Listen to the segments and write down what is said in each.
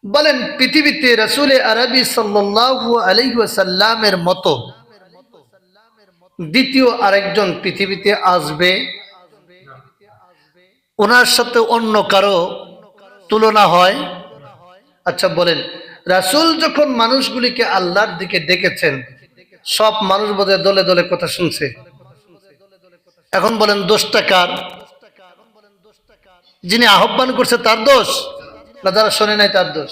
বলেন পৃথিবীতে রাসূল আরবি সাল্লাল্লাহু আলাইহি ওয়াসাল্লামের মতো দ্বিতীয় আরেকজন পৃথিবীতে আসবে? ওনার সাথে অন্য কারো তুলনা হয়? আচ্ছা বলেন, রাসূল যখন মানুষগুলিকে আল্লাহর দিকে ডেকেছেন, সব মানুষ বোধহয় দলে দলে কথা শুনছে। এখন বলেন দোষটা কার? যিনি আহ্বান করছে তার দোষ, না যারা শোনে নাই তার দোষ?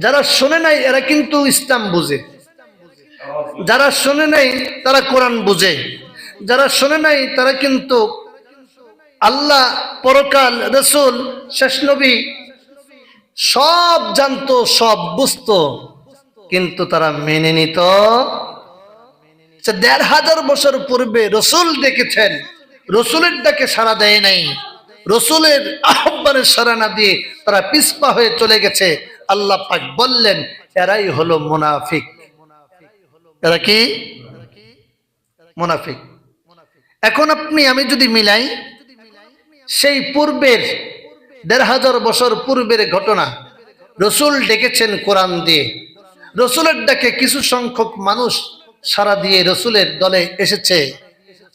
যারা শোনে নাই এরা কিন্তু ইসলাম বুঝে, যারা শোনে নাই তারা কোরআন বুঝে, যারা শোনে নাই তারা কিন্তু আল্লাহ, পরকাল, রাসূল, শেষ নবী সব জানতো, সব বুঝতো, কিন্তু তারা মেনে নিত। ১৫০০ বছর পূর্বে রসুল ডেকেছেন, রসুলের ডাকে সাড়া দেয় নাই, রসুলের আহ্বানের সাড়া না দিয়ে তারা পিছপা হয়ে চলে গেছে। আল্লাহ পাক বললেন এরাই হলো মুনাফিক। এরা কি? মুনাফিক। এখন আমি যদি মিলাই সেই পূর্বের ১৫০০ বছর পূর্বের ঘটনা, রসুল ডেকেছেন কোরআন দিয়ে, রসুলের ডাকে কিছু সংখ্যক মানুষ সাড়া দিয়ে রসুলের দলে এসেছে,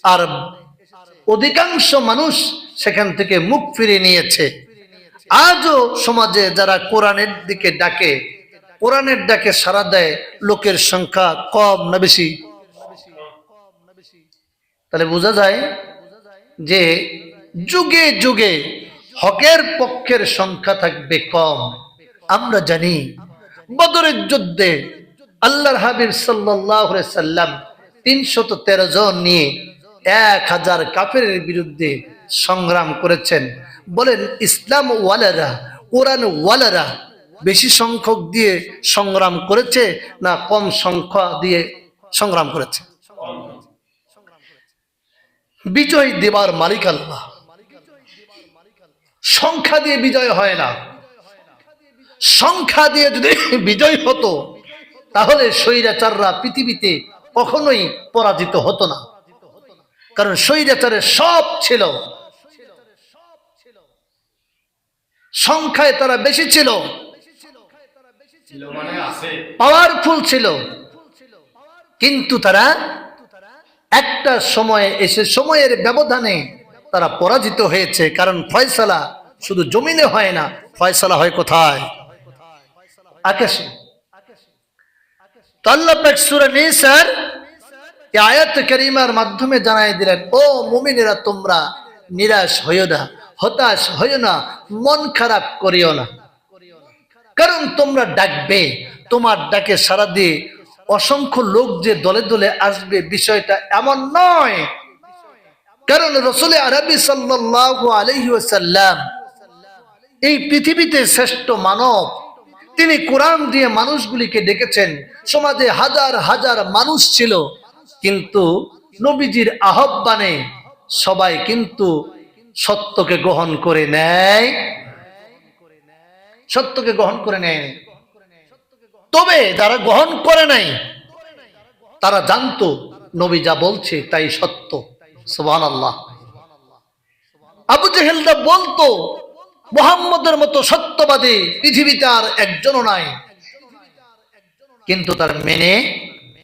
আর অধিকাংশ মানুষ সেখান থেকে মুখ ফিরিয়ে নিয়েছে। আজও সমাজে যারা কোরআনের দিকে ডাকে, কোরআনের ডাকে সাড়া দেয়, লোকের সংখ্যা কম না বেশি? তাহলে বোঝা যায় যে যুগে যুগে হকের পক্ষের সংখ্যা থাকবে কম। আমরা জানি বদরের যুদ্ধে আল্লাহর হাবিব সাল্লাল্লাহু আলাইহি সাল্লাম ৩১৩ জন নিয়ে ১০০০ কাফেরের বিরুদ্ধে সংগ্রাম করেছেন। বলেন ইসলাম ওয়ালারা, কোরআন ওয়ালারা বেশি সংখ্যক দিয়ে সংগ্রাম করেছে না কম সংখ্যা দিয়ে সংগ্রাম করেছে? বিজয় দেবার মালিক আল্লাহ। সংখ্যা দিয়ে বিজয় হয় না। সংখ্যা দিয়ে যদি বিজয় হতো তাহলে স্বৈরাচাররা পৃথিবীতে কখনোই পরাজিত হতো না। কারণ স্বৈরাচারের সব ছিল, সংখ্যায় তারা বেশি ছিল, পাওয়ারফুল ছিল, কিন্তু তারা একটা সময়ে এসে সময়ের ব্যবধানে তারা পরাজিত হয়েছে। কারণ ফয়সালা শুধু জমিনে হয় না, ফয়সালা হয় কোথায়? আকাশে। তো আল্লাহ পাক সূরা নিসার এই আয়াত কারীমার মাধ্যমে জানাই দিলেন, ও মুমিনেরা তোমরা নিরাশ হইও না, হতাশ হইও না, মন খারাপ করিও না। কারণ তোমরা ডাকবে, তোমার ডাকে সাড়া দিয়ে অসংখ্য লোক যে দলে দলে আসবে বিষয়টা এমন নয়। কারণ রাসূল আরবি সাল্লাল্লাহু আলাইহি ওয়াসাল্লাম এই পৃথিবীতে শ্রেষ্ঠ মানব। তিনি কোরআন দিয়ে মানুষগুলিকে ডেকেছেন। সমাজে হাজার হাজার মানুষ ছিল, কিন্তু নবীজির আহ্বানে সবাই কিন্তু সত্যকে গ্রহণ করে নেয়, সত্যকে গ্রহণ করে নেয়। তবে যারা গ্রহণ করে নাই তারা জানতো নবী যা বলছে তাই সত্য। সুবহানাল্লাহ। আবু জেহেলরা বলতো মুহাম্মদের মতো সত্যবাদী পৃথিবীতে আর একজনও নাই, কিন্তু তার মেনে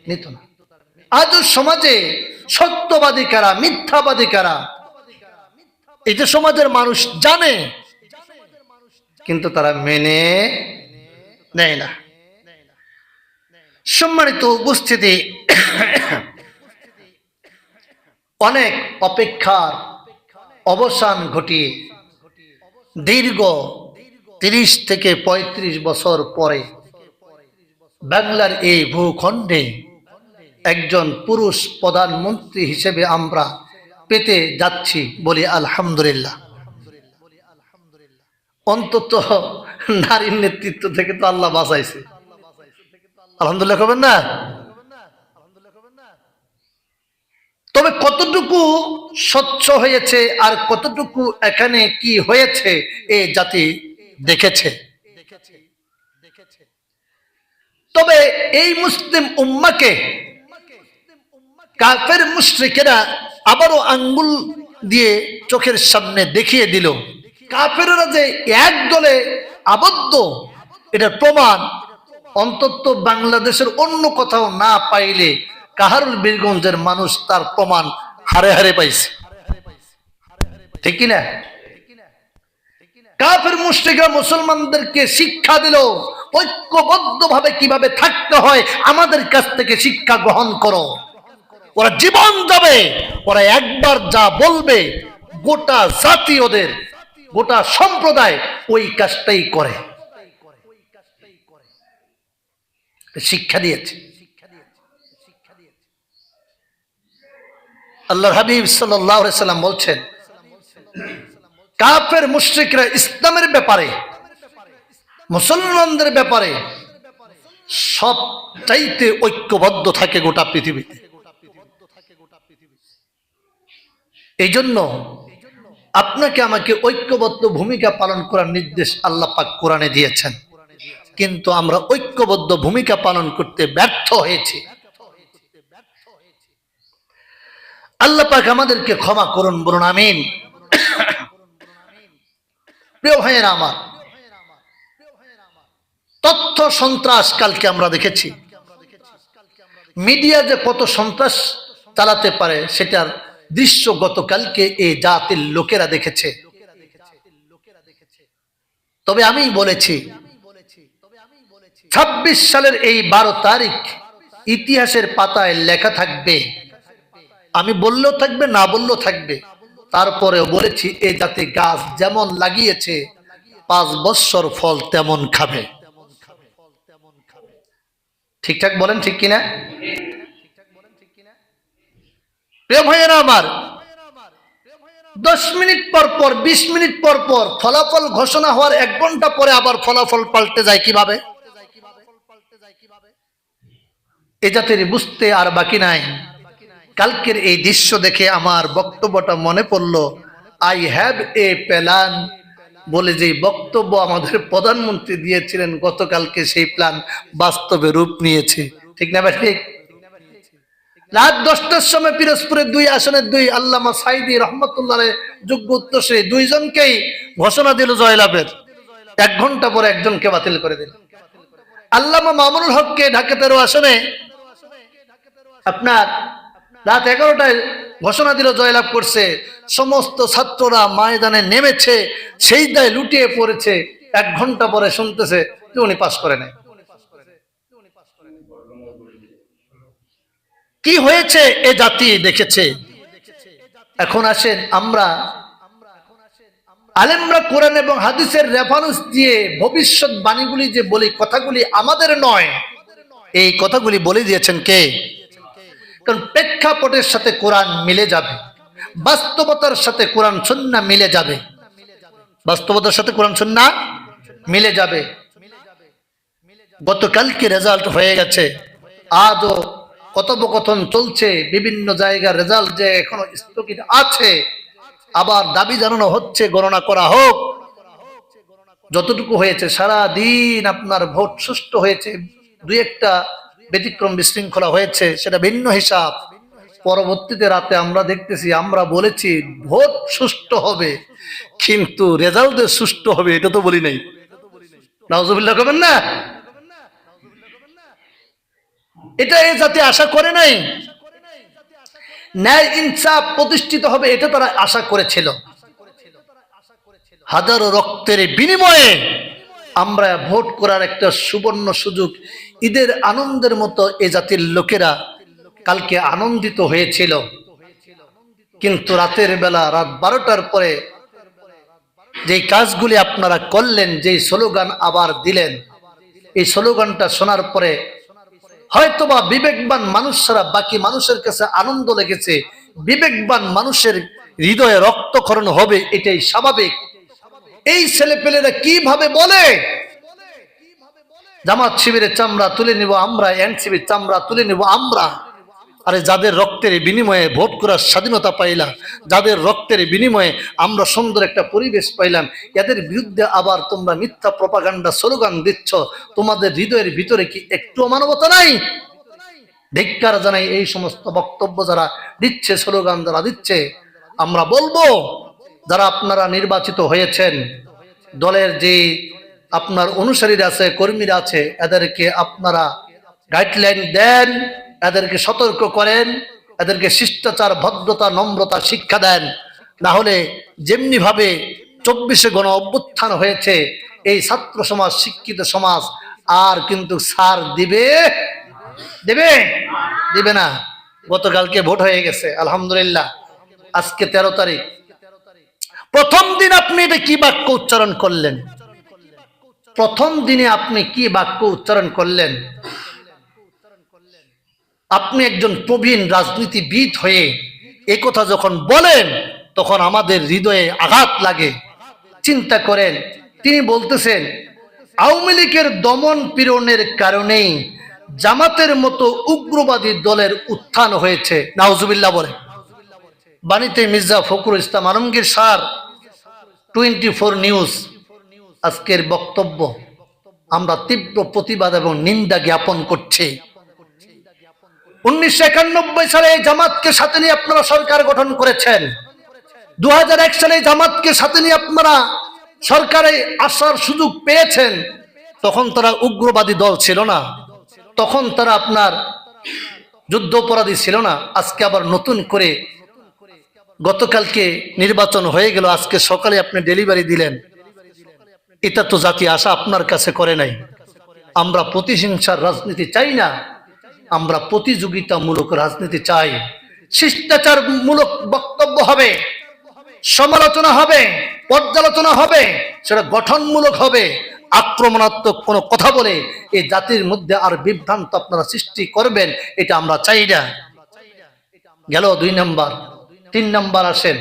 নিত না। আজও সমাজে সত্যবাদী কারা, মিথ্যাবাদী কারা, এটা সমাজের মানুষ জানে, কিন্তু তারা মেনে নেয় না। সম্মানিত উপস্থিতি, অনেক অপেক্ষার অবসান ঘটিয়ে দীর্ঘ ৩০ থেকে ৩৫ বছর পরে বাংলার এই ভূখণ্ডে একজন পুরুষ প্রধানমন্ত্রী হিসেবে আমরা পেতে যাচ্ছি, বলি আলহামদুলিল্লাহ। অন্তত নারীর নেতৃত্ব থেকে তো আল্লাহ বাঁচাইছে, আলহামদুলিল্লাহ করবেন না? তবে কতটুকু স্বচ্ছ হয়েছে আর কতটুকু এখানে কি হয়েছে এই জাতি দেখেছে। তবে এই মুসলিম উম্মাহকে কাফের মুশরিকেরা আবারও আঙ্গুল দিয়ে চোখের সামনে দেখিয়ে দিল কাফেররা যে এক দলে আবদ্ধ, এটার প্রমাণ অন্তত বাংলাদেশের অন্য কোথাও না পাইলে কাহারুল বীরগঞ্জের মানুষ তার প্রমাণ হারে হারে পাইছে, ঠিক কিনা? কাফের মুশরিকরা মুসলমানদেরকে শিক্ষা দিল ঐক্যবদ্ধভাবে কিভাবে থাকতে হয়, আমাদের কাছ থেকে শিক্ষা গ্রহণ করো। ওরা জীবন যাবে, ওরা একবার যা বলবে গোটা জাতি, ওদের গোটা সম্প্রদায় ওই কাজটাই করে। শিক্ষা দিয়েছে। আল্লাহর হাবিব সাল্লাল্লাহু আলাইহি সাল্লাম বলছেন, কাফের মুশরিকরা ইসলামের ব্যাপারে, মুসলমানদের ব্যাপারে সব চাইতে ঐক্যবদ্ধ থাকে গোটা পৃথিবীতে। এই জন্য আপনাকে আমাকে ঐক্যবদ্ধ ভূমিকা পালন করার নির্দেশ আল্লাহ পাক কোরআনে দিয়েছেন, কিন্তু আমরা ঐক্যবদ্ধ ভূমিকা পালন করতে ব্যর্থ হয়েছি। আল্লাহ পাক আমাদেরকে ক্ষমা করুন, বলুন আমিন। প্রিয় ভাইয়েরা আমার, তথ্য সন্ত্রাস কালকে আমরা দেখেছি, মিডিয়া যে কত সন্ত্রাস চালাতে পারে সেটার দৃশ্য গতকালকে এই জাতির লোকেরা দেখেছে। তবে আমি বলেছি 26 সালের এই 12 তারিখ ইতিহাসের পাতায় লেখা থাকবে, আমি বললেও থাকবে, না বললেও থাকবে। তারপরেও বলেছি এই জাতি গাছ যেমন লাগিয়েছে 5 বছর ফল তেমন খাবে। ঠিকঠাক বলেন, ঠিক কিনা? প্রিয় ভাইয়েরা আমার, 10 মিনিট পর পর, 20 মিনিট পর পর ফলাফল ঘোষণা হওয়ার 1 ঘন্টা পরে আবার ফলাফল পাল্টে যায় কিভাবে? এ জাতির বুঝতে আর বাকি নাই। কালকের এই দৃশ্য দেখে আমার বক্তব্যটা মনে পড়লো, আই হ্যাভ এ প্ল্যান বলে যে বক্তব্য আমাদের প্রধানমন্ত্রী দিয়েছিলেন গতকালকে, সেই প্ল্যান বাস্তবে রূপ নিয়েছে, ঠিক না ভাই? ঠিক। রাত 10টার সময় পিরোজপুরের 2 আসনের 2 আল্লামা সাইদি রহমতুল্লাহ যোগ্য উত্তরসূরি 2 জনকেই ঘোষণা দিল জয়লাভের। 1 ঘন্টা পরে একজনকে বাতিল করে দিল। আল্লামা মামুনুল হককে ঢাকা 13 আসনে আপনার রাত 11টায় ঘোষণা দিল জয়লাভ করছে। সমস্ত ছাত্ররা ময়দানে নেমেছে, সেজদায় লুটিয়ে পড়েছে। 1 ঘন্টা পরে শুনতেছে যে উনি পাস করে নাই। কি হয়েছে এ জাতি দেখেছে। এখন আসেন, আমরা আলেমরা কোরআন এবং হাদিসের রেফারেন্স দিয়ে ভবিষ্যৎ বাণীগুলি যে বলি, কথাগুলি আমাদের নয়, এই কথাগুলি বলে দিয়েছেন কে? কারণ প্রেক্ষাপটের সাথে কোরআন মিলে যাবে, বাস্তবতার সাথে কোরআন সুন্নাহ মিলে যাবে, বাস্তবতার সাথে কোরআন সুন্নাহ মিলে যাবে। গতকালকে রেজাল্ট হয়ে গেছে, আজও কথোপকথন চলছে, বিভিন্ন জায়গার রেজাল্ট যে এখনো স্থগিত আছে। আবার দাবি জানানো হচ্ছে গণনা করা হোক। যতটুকু হয়েছে সারা দিন আপনার ভোট সুষ্ঠু হয়েছে, 2-1টা ব্যতিক্রম বিশৃঙ্খলা হয়েছে, সেটা ভিন্ন হিসাব। পরবর্তীতে রাতে আমরা দেখতেছি, আমরা বলেছি ভোট সুষ্ঠু হবে, কিন্তু রেজাল্ট সুষ্ঠু হবে এটা তো বলি নাই। নাউজুবিল্লাহ করবেন না, এটা এই জাতি আশা করে নাই। ন্যায় ইনসাফ প্রতিষ্ঠিত হবে এটা তারা আশা করেছিল। হাজারো রক্তের বিনিময়ে আমরা ভোট করার একটা সুবর্ণ সুযোগ, ঈদের আনন্দের মতো এ জাতির লোকেরা কালকে আনন্দিত হয়েছিল। কিন্তু রাতের বেলা, রাত 12টার পরে যেই কাজগুলি আপনারা করলেন, যেই স্লোগান আবার দিলেন, এই স্লোগানটা শোনার পরে হয়তোবা বিবেকবান মানুষ ছাড়া বাকি মানুষের কাছে আনন্দ লেগেছে। বিবেকবান মানুষের হৃদয়ে রক্তক্ষরণ হবে, এটাই স্বাভাবিক। এই ছেলেপেলেরা কিভাবে বলে জামাত শিবিরের চামড়া তুলে নিব আমরা, এনসিবির চামড়া তুলে নিব আমরা। আরে যাদের রক্তের বিনিময়ে ভোট করার স্বাধীনতা পাইলাম, যাদের রক্তের বিনিময়ে আমরা সুন্দর একটা পরিবেশ পাইলাম, এদের বিরুদ্ধে আবার তোমরা মিথ্যা প্রপাগান্ডা স্লোগান দিচ্ছ। তোমাদের হৃদয়ের ভিতরে কি একটু মানবতা নাই? ধিক্কার জানাই এই সমস্ত বক্তব্য যারা দিচ্ছে, স্লোগান যারা দিচ্ছে। আমরা বলবো যারা আপনারা নির্বাচিত হয়েছেন, দলের যে আপনার অনুসারীরা আছে, কর্মীরা আছে, এদেরকে আপনারা গাইডলাইন দেন, এদেরকে সতর্ক করেন, এদেরকে শিষ্টাচার, ভদ্রতা, নম্রতা শিক্ষা দেন। না হলে যেমনি ভাবে 24শে গণ অভ্যুত্থান হয়েছে, এই ছাত্র সমাজ, শিক্ষিত সমাজ আর কিন্তু সার দিবে দেবে দিবে না। গতকালকে ভোট হয়ে গেছে, আলহামদুলিল্লাহ। আজকে 13 তারিখ। প্রথম দিন আপনি এটা কি বাক্য উচ্চারণ করলেন? প্রথম দিনে আপনি কি বাক্য উচ্চারণ করলেন? আপনি একজন প্রবীণ রাজনীতিবিদ হয়ে এই কথা যখন বলেন, তখন আমাদের হৃদয়ে আঘাত লাগে। চিন্তা করেন, তিনি বলতেছেন আওয়ামী লীগের দমন পীড়নের কারণেই জামাতের মতো উগ্রবাদী দলের উত্থান হয়েছে। নাউজুবিল্লাহ বলে। বাণীতে মির্জা ফখরুল ইসলাম আলমগীর স্যার, 24 নিউজ আজকের বক্তব্য আমরা তীব্র প্রতিবাদ এবং নিন্দা জ্ঞাপন করছি। 1991 সালে জামাতকে সাথে নিয়ে আপনারা সরকার গঠন করেছেন। 2001 সালে জামাতকে সাথে নিয়ে আপনারা সরকারে আসার সুযোগ পেয়েছেন। তখন তারা উগ্রবাদী দল ছিল না, তখন তারা আপনার যুদ্ধ অপরাধী ছিল না। আজকে আবার নতুন করে গতকালকে নির্বাচন হয়ে গেল, আজকে সকালে আপনি ডেলিভারি দিলেন। এটা তো জাতি আশা আপনার কাছে করে নাই। আমরা প্রতিহিংসার রাজনীতি চাই না, আমরা প্রতিযোগিতামূলক রাজনীতি চাই। শিষ্টাচারমূলক বক্তব্য হবে, সমালোচনা হবে, পর্যালোচনা হবে, সেটা গঠনমূলক হবে। আক্রমণাত্মক কোনো কথা বলে এই জাতির মধ্যে আর বিভ্রান্ত আপনারা সৃষ্টি করবেন, এটা আমরা চাই না। গেল 2 নাম্বার। 3 নাম্বার আসেন,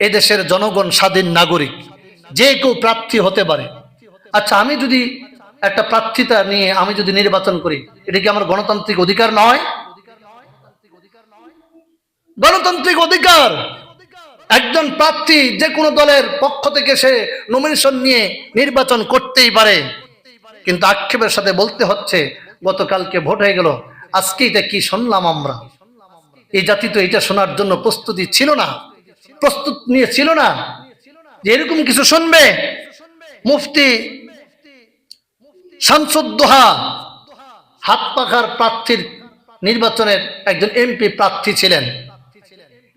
এদেশের জনগণ স্বাধীন নাগরিক, যে কেউ প্রার্থী হতে পারে। আচ্ছা, আমি যদি একটা প্রার্থিতা নিয়ে আমি যদি নির্বাচন করি, এটা কি আমার গণতান্ত্রিক অধিকার নয়? গণতান্ত্রিক অধিকার। একজন প্রার্থী যে কোনো দলের পক্ষ থেকে সে নমিনেশন নিয়ে নির্বাচন করতেই পারে। কিন্তু আক্ষেপের সাথে বলতে হচ্ছে, গতকালকে ভোট হয়ে গেল, আজকে এটা কি শুনলাম আমরা? এই জাতি তো এটা শোনার জন্য প্রস্তুতি ছিল না, প্রস্তুত নিয়ে ছিল না যে এরকম কিছু শুনবে। মুফতি শামসুদ্দোহা হাত পাখার প্রার্থীর নির্বাচনের একজন এমপি প্রার্থী ছিলেন।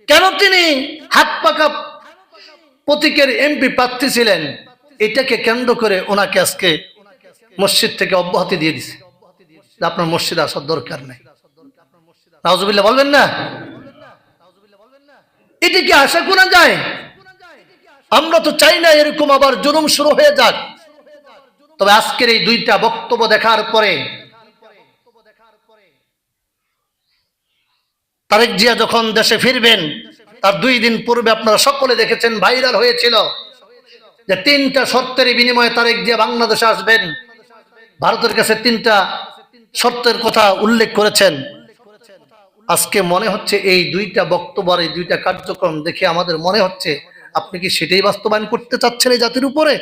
কেন তিনি হাত পাকা প্রতীকের এমপি প্রার্থী ছিলেন? এটাকে কেন্দ্র করে ওনাকে আজকে মসজিদ থেকে অব্যাহতি দিয়ে দিছে, আপনার মসজিদে আসার দরকার নেই। নাউজুবিল্লাহ বলবেন না? এটা কি আশা করা যায়? আমরা তো চাই না এরকম আবার জুলুম শুরু হয়ে যাক। তবে আজকের এই 2টা বক্তব্য দেখার পরে, তারেক জিয়া যখন দেশে ফিরবেন তার 2 দিন পূর্বে আপনারা সকলে দেখেছেন, ভাইরাল হয়েছিল যে 3টা শর্তের বিনিময়ে তারেক জিয়া বাংলাদেশে আসবেন। ভারতের কাছে 3টা শর্তের কথা উল্লেখ করেছেন। আজকে মনে হচ্ছে এই 2টা বক্তব্য আর এই 2টা কার্যক্রম দেখে আমাদের মনে হচ্ছে আপনি কি সেটাই বাস্তবায়ন করতে চাচ্ছেন এই জাতির উপরে?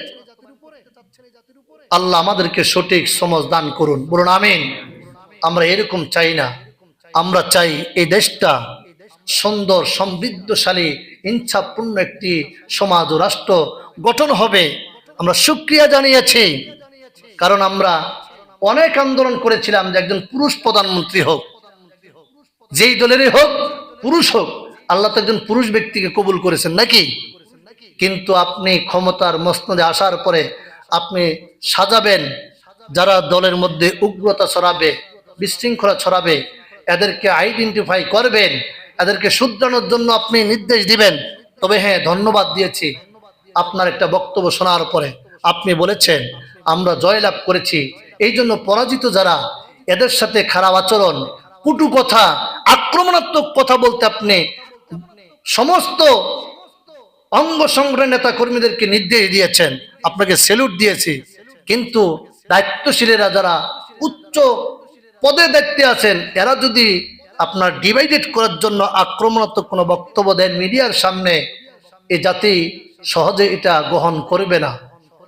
আল্লাহ আমাদেরকে সঠিক সমঝ দান করুন, বলুন আমিন। আমরা এরকম চাই না। আমরা চাই এই দেশটা সুন্দর, সমৃদ্ধশালী, ইনসাফপূর্ণ একটি সমাজ ও রাষ্ট্র গঠন হবে। আমরা শুকরিয়া জানিয়েছি, কারণ আমরা অনেক আন্দোলন করেছিলাম যে একজন পুরুষ প্রধানমন্ত্রী হোক, যেই দলেরই হোক, পুরুষ হোক। আল্লাহ তো একজন পুরুষ ব্যক্তিকে কবুল করেছেন নাকি? কিন্তু আপনি ক্ষমতার মসনদে আসার পরে আপনি সাজাবেন, যারা দলের মধ্যে উগ্রতা ছড়াবে, বিশৃঙ্খলা ছড়াবে, এদেরকে আইডেন্টিফাই করবেন, এদেরকে শুধরানোর জন্য আপনি নির্দেশ দিবেন। তবে হ্যাঁ, ধন্যবাদ দিয়েছি আপনার একটা বক্তব্য শোনার পরে। আপনি বলেছেন আমরা জয়লাভ করেছি, এই জন্য পরাজিত যারা, এদের সাথে খারাপ আচরণ, কটু কথা, আক্রমণাত্মক কথা বলতে আপনি সমস্ত অঙ্গ সংগ্রহের নেতা কর্মীদেরকে নির্দেশ দিয়েছেন। আপনাকে স্যালুট দিয়েছি। কিন্তু দায়িত্বশীলেরা যারা উচ্চ পদে দায়িত্বে আছেন, এরা যদি আপনার ডিভাইডেড করার জন্য আক্রমণাত্মক কোনো বক্তব্য দেন মিডিয়ার সামনে, এ জাতি সহজে এটা গ্রহণ করবে না।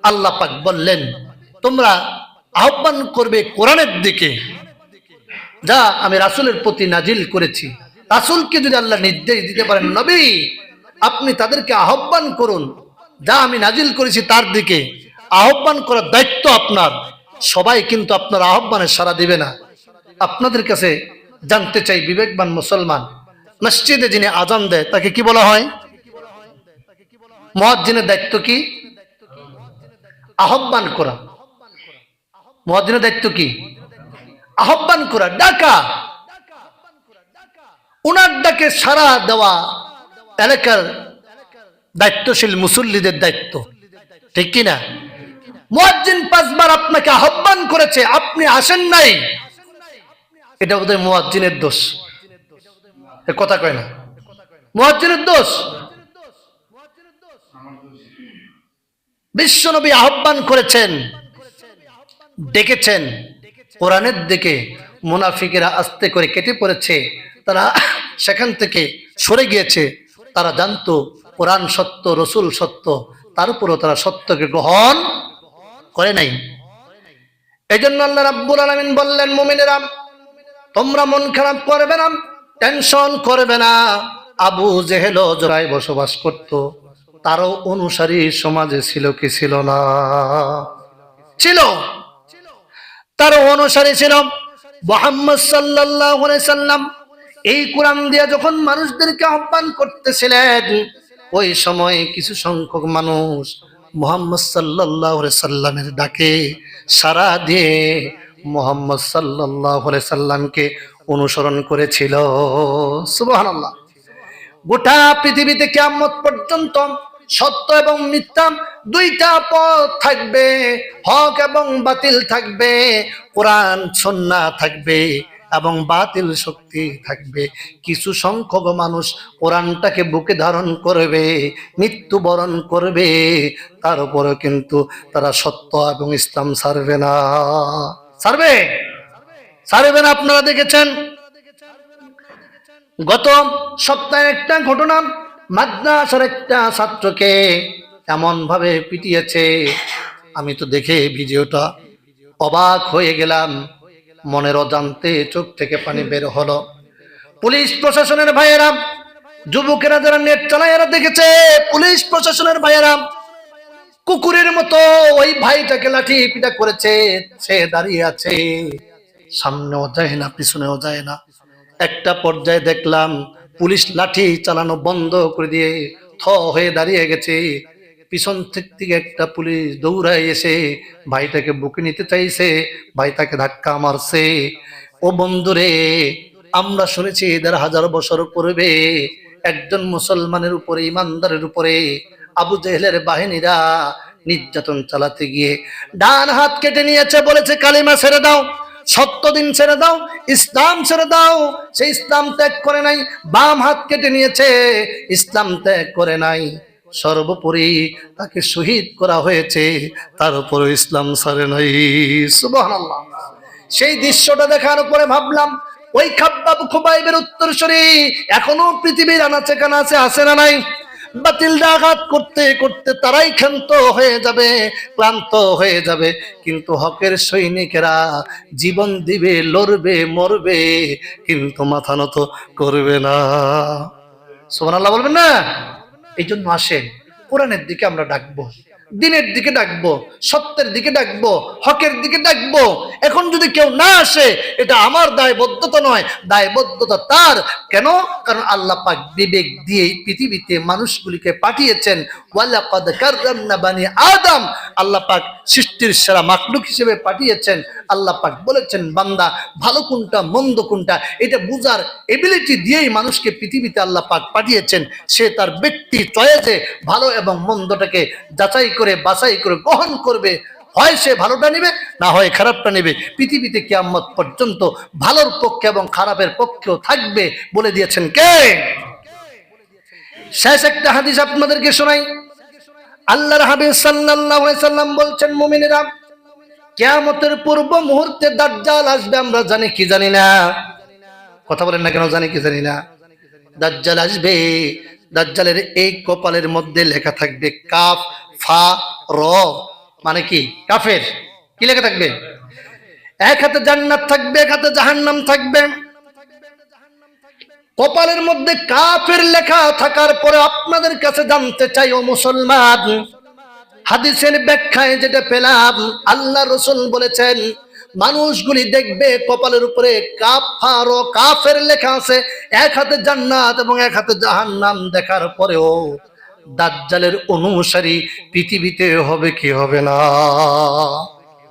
আল্লাহ পাক বললেন তোমরা আহ্বান করবে কোরআনের দিকে, যা আমি রাসূলের প্রতি নাজিল করেছি। রাসূলকে যদি আল্লাহ নির্দেশ দিতে পারেন, নবী আপনি তাদেরকে আহ্বান করুন, যা আমি নাজিল করেছি তার দিকে আহ্বান করার দায়িত্ব আপনার। সবাই কিন্তু আপনার আহ্বানে সাড়া দিবে না। আপনাদের কাছে জানতে চাই, বিবেকবান মুসলমান, মসজিদে যিনি আজান দেয় তাকে কি বলা হয়? মুয়াজ্জিনের দায়িত্ব কি? আহ্বান করা। মুয়াজ্জিনের দায়িত্ব কি? আহ্বান করা, ডাকা। উনার ডাকে সাড়া দেওয়া এলাকার দায়িত্বশীল মুসল্লিদের দায়িত্ব, ঠিক কিনা? মুয়াজ্জিন 5 বার আপনাকে আহ্বান করেছে, আপনি আসেন নাই, এটা বোধহয় মুয়াজ্জিনের দোষ। এ কথা কয় না, মুয়াজ্জিনের দোষ। বিশ্বনবী আহ্বান করেছেন, ডেকেছেন, কোরআনের দিকে মুনাফিকেরা আস্তে করে কেটে পড়েছে, তারা সেখান থেকে সরে গিয়েছে। তারা জানতো কোরআন সত্য, রসুল সত্য, তারপরও তারা সত্যকে গ্রহণ করে নাই। এই জন্য আল্লাহ রাব্বুল আলামিন বললেন, মুমিনেরা তোমরা মন খারাপ করবে না, টেনশন করবে না। আবু জেহেল জরায় বসবাস করত, তারও অনুসারী সমাজে ছিল কি ছিল না? ছিল। তার অনুসারী ছিল। মুহাম্মদ সাল্লাল্লাহু আলাইহি সাল্লাম এই কোরআন দিয়ে যখন মানুষদেরকে আহ্বান করতেছিলেন, ওই সময় কিছু সংখ্যক মানুষ মুহাম্মদ সাল্লাল্লাহু আলাইহি সাল্লামের ডাকে সাড়া দিয়ে মুহাম্মদ সাল্লাল্লাহু আলাইহি সাল্লামকে অনুসরণ করেছিল। সুবহানাল্লাহ। গোটা পৃথিবীতে কিয়ামত পর্যন্ত সত্য এবং মিথ্যা দুইটা পথ থাকবে, হক এবং বাতিল থাকবে, কোরআন সুন্নাহ থাকবে এবং বাতিল শক্তি থাকবে। কিছু সংখ্যক মানুষ কোরআনটাকে বুকে ধারণ করবে, মৃত্যুবরণ করবে, তার উপরে কিন্তু তারা সত্য এবং ইসলাম ছাড়বে না। ছাড়বে? ছাড়বে না। আপনারা দেখেছেন গত সপ্তাহে একটা ঘটনা, মাদ্রাসার একটা ছাত্রকে এমন ভাবে পিটিয়েছে, আমি তো দেখে ভিডিওটা অবাক হয়ে গেলাম, মনের অজান্তে চোখ থেকে পানি বের হলো। পুলিশ প্রশাসনের ভাইয়েরা, যুবকেরা যারা নেট চালায় এরা দেখেছে, পুলিশ প্রশাসনের ভাইয়েরা কুকুরের মতো ওই ভাইটাকে লাঠি পিটা করেছে। সে দাঁড়িয়ে আছে, সামনেও যায় না, পিছনেও যায় না। একটা পর্যায়ে দেখলাম পুলিশ লাঠি চালানো বন্ধ করে দিয়ে থ হয়ে দাঁড়িয়ে গেছে। পিছন থেকে একটা পুলিশ দৌড়ায় এসে ভাইটাকে বুকে নিতে চাইছে, ভাই তাকে ধাক্কা মারছে। ও বন্ধুরে, আমরা শুনেছি 1000 বছর পূর্বে একজন মুসলমানের উপরে, ইমানদারের উপরে আবু জেহেলের বাহিনীরা নির্যাতন চালাতে গিয়ে ডান হাত কেটে নিয়েছে, বলেছে কালিমা ছেড়ে দাও, সত্য দিন ছেড়ে দাও, ইসলাম ছেড়ে দাও। সে ইসলাম ত্যাগ করে নাই। বাম হাত কেটে নিয়েছে, ইসলাম ত্যাগ করে নাই। সর্বোপরি তাকে শহীদ করা হয়েছে, তার উপর ইসলাম ছাড়ে নাই। সুবহানাল্লাহ। সেই দৃশ্যটা দেখার পরে ভাবলাম, ওই খাব্বাব খুবাইবের উত্তরসূরি এখনো পৃথিবীর আনাচে কানাচে আছে না নাই? বাতিলরা আঘাত করতে করতে তারাই ক্ষান্ত হয়ে যাবে, ক্লান্ত হয়ে যাবে, কিন্তু হকের সৈনিকেরা জীবন দিবে, লড়বে, মরবে, কিন্তু মাথা নত করবে না। সুবহানাল্লাহ বলবেন না? এই জন্য আসেন, কোরআনের দিকে আমরা ডাকবো, দিনের দিকে ডাকবো, সত্যের দিকে ডাকবো, হকের দিকে ডাকবো। এখন যদি কেউ না আসে, এটা আমার দায়বদ্ধতা নয়, দায়বদ্ধতা তার। কেন? কারণ আল্লাহ পাক বিবেক দিয়ে পৃথিবীতে মানুষগুলিকে পাঠিয়েছেন। ওয়ালাকাদ কাররামনা বানি আদম, আল্লাহ পাক সৃষ্টির সেরা মাখলুক হিসেবে পাঠিয়েছেন। আল্লাহ পাক বলেছেন, বান্দা ভালো কোনটা মন্দ কোনটা এটা বুঝার এবিলিটি দিয়েই মানুষকে পৃথিবীতে আল্লাহ পাক পাঠিয়েছেন। সে তার ব্যক্তি চয়েসে ভালো এবং মন্দটাকে যাচাই করে বাছাই করে গ্রহণ করবে। হয় সে ভালোটা নেবে, না হয় খারাপটা নেবে। পৃথিবীতে কিয়ামত পর্যন্ত ভালোর পক্ষে এবং খারাপের পক্ষেও থাকবে বলে দিয়েছেন কে? শেষ একটা হাদিস আপনাদেরকে শোনাই। আল্লাহর হাবিব সাল্লাল্লাহু আলাইহি সাল্লাম বলছেন, মুমিনেরা কিয়ামতের পূর্ব মুহূর্তে দাজ্জাল আসবে। আমরা জানি কি জানি না? কথা বলেন না কেন? জানি কি জানি না? দাজ্জাল আসবে। দাজ্জালের এই কপালের মধ্যে লেখা থাকবে কাফ ফা র, মানে কি? কাফের। কি লেখা থাকবে? এক হাতে জান্নাত থাকবে, এক হাতে জাহান্নাম থাকবে। কপালের মধ্যে কাফের লেখা থাকার পরে আপনাদের কাছে জানতে চাই ও মুসলমান, হাদিসের ব্যাখ্যায় যেটা পেলাম, আল্লাহ রাসূল বলেছেন মানুষগুলি দেখবে কপালের উপরে কাফার ও কাফের লেখা আছে, এক হাতে জান্নাত এবং এক হাতে জাহান্নাম দেখার পরেও দাজ্জালের অনুসারী পৃথিবীতে হবে কি হবে না?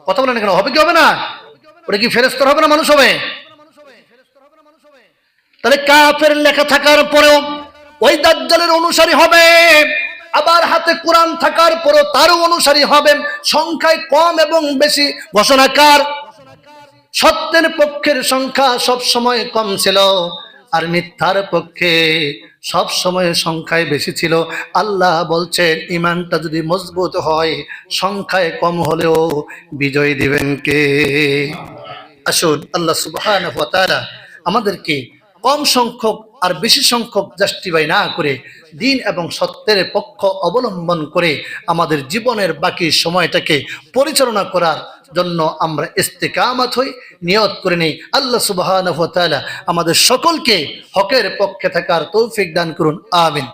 কথা বলেন কেন, হবে কি হবে না? ওটা কি ফেরেশতা হবে না মানুষ হবে? তাহলে কাফের লেখা থাকার পরেও ওই দাজ্জালের অনুসারী হবে, আবার হাতে কোরআন থাকার পরেও তারও অনুসারী হবে। সংখ্যায় কম এবং বেশি ঘোষণাকার, সত্যের পক্ষের সংখ্যা সব সময় কম ছিল আর মিথ্যার পক্ষে সব সময় সংখ্যায় বেশি ছিল। আল্লাহ বলছেন ঈমানটা যদি মজবুত হয়, সংখ্যায় কম হলেও বিজয় দিবেন কে? আসুন আল্লাহ সুবহানাহু ওয়া তাআলা আমাদেরকে কম সংখ্যক আর বেশি সংখ্যক জাস্টিফাই না করে দিন এবং সত্যের পক্ষ অবলম্বন করে আমাদের জীবনের বাকি সময়টাকে পরিচালনা করার জন্য আমরা ইস্তেকামত হই, নিয়ত করে নেই। আল্লাহ সুবহানাহু ওয়া তাআলা আমাদের সকলকে হকের পক্ষে থাকার তৌফিক দান করুন, আমিন।